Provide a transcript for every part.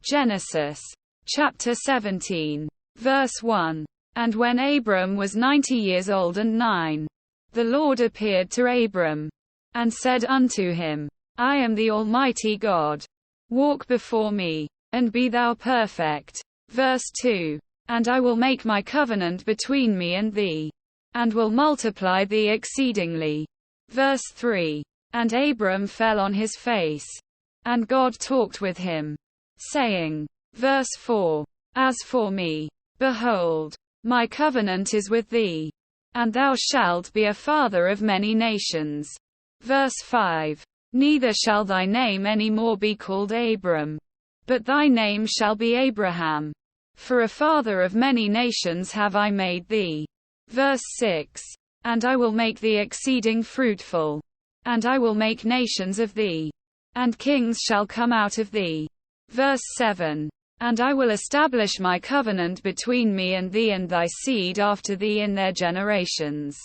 Genesis chapter 17, verse 1. And when Abram was 90 years old and 9, the Lord appeared to Abram, and said unto him, I am the Almighty God. Walk before me, and be thou perfect. Verse 2. And I will make my covenant between me and thee, and will multiply thee exceedingly. Verse 3. And Abram fell on his face, and God talked with him, saying. Verse 4. As for me, behold, my covenant is with thee, and thou shalt be a father of many nations. Verse 5. Neither shall thy name any more be called Abram, but thy name shall be Abraham. For a father of many nations have I made thee. Verse 6. And I will make thee exceeding fruitful, and I will make nations of thee, and kings shall come out of thee. Verse 7. And I will establish my covenant between me and thee and thy seed after thee in their generations,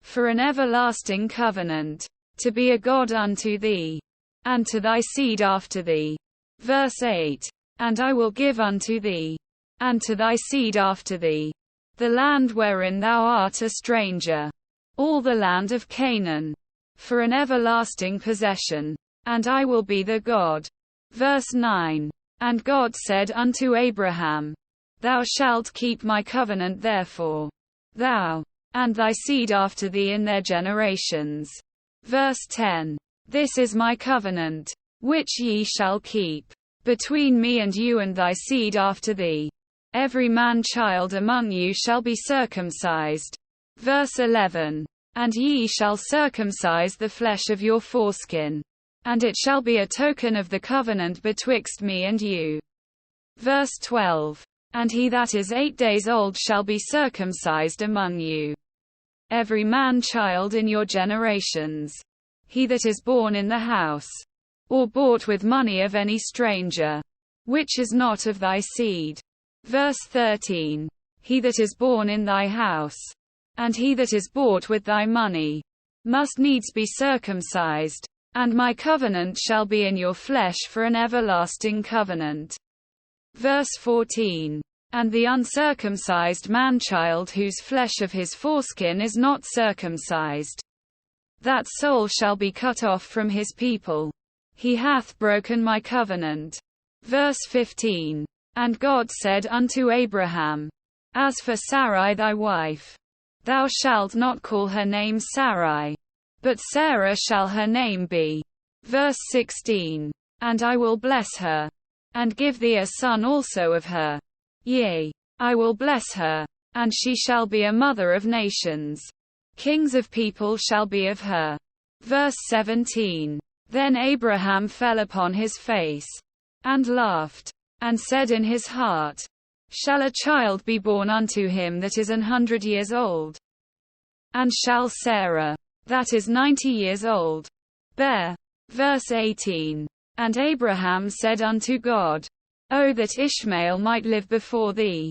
for an everlasting covenant, to be a God unto thee, and to thy seed after thee. Verse 8. And I will give unto thee, and to thy seed after thee, the land wherein thou art a stranger, all the land of Canaan, for an everlasting possession, and I will be the God. Verse 9. And God said unto Abraham, Thou shalt keep my covenant therefore, thou, and thy seed after thee in their generations. Verse 10. This is my covenant, which ye shall keep, between me and you and thy seed after thee. Every man-child among you shall be circumcised. Verse 11. And ye shall circumcise the flesh of your foreskin, and it shall be a token of the covenant betwixt me and you. Verse 12. And he that is 8 days old shall be circumcised among you. Every man-child in your generations. He that is born in the house, or bought with money of any stranger, which is not of thy seed. Verse 13. He that is born in thy house, and he that is bought with thy money, must needs be circumcised. And my covenant shall be in your flesh for an everlasting covenant. Verse 14. And the uncircumcised man-child whose flesh of his foreskin is not circumcised, that soul shall be cut off from his people. He hath broken my covenant. Verse 15. And God said unto Abraham, As for Sarai thy wife, thou shalt not call her name Sarai, but Sarah shall her name be. Verse 16. And I will bless her, and give thee a son also of her. Yea, I will bless her, and she shall be a mother of nations. Kings of people shall be of her. Verse 17. Then Abraham fell upon his face, and laughed, and said in his heart, Shall a child be born unto him that is 100 years old? And shall Sarah, that is 90 years old, bear? Verse 18. And Abraham said unto God, O that Ishmael might live before thee.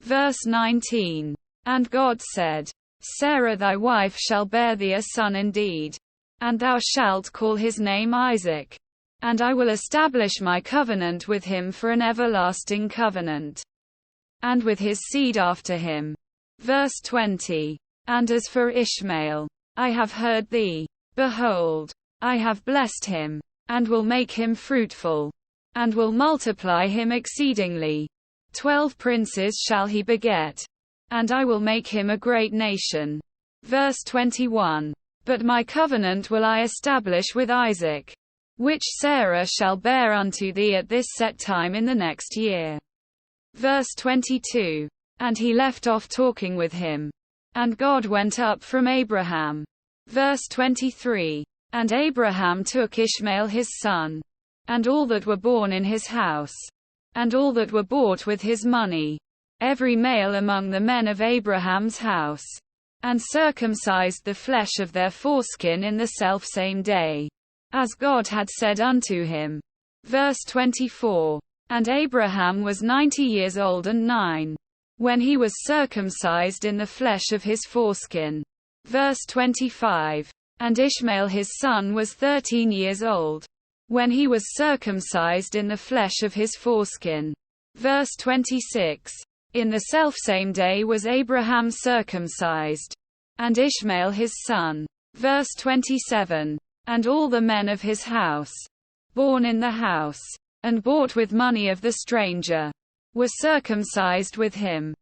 Verse 19. And God said, Sarah thy wife shall bear thee a son indeed, and thou shalt call his name Isaac. And I will establish my covenant with him for an everlasting covenant, and with his seed after him. Verse 20. And as for Ishmael, I have heard thee. Behold, I have blessed him, and will make him fruitful, and will multiply him exceedingly. 12 princes shall he beget, and I will make him a great nation. Verse 21. But my covenant will I establish with Isaac, which Sarah shall bear unto thee at this set time in the next year. Verse 22. And he left off talking with him, and God went up from Abraham. Verse 23. And Abraham took Ishmael his son, and all that were born in his house, and all that were bought with his money, every male among the men of Abraham's house, and circumcised the flesh of their foreskin in the selfsame day, as God had said unto him. Verse 24. And Abraham was 90 years old and 9, when he was circumcised in the flesh of his foreskin. Verse 25. And Ishmael his son was 13 years old, when he was circumcised in the flesh of his foreskin. Verse 26. In the selfsame day was Abraham circumcised, and Ishmael his son. Verse 27. And all the men of his house, born in the house, and bought with money of the stranger, were circumcised with him.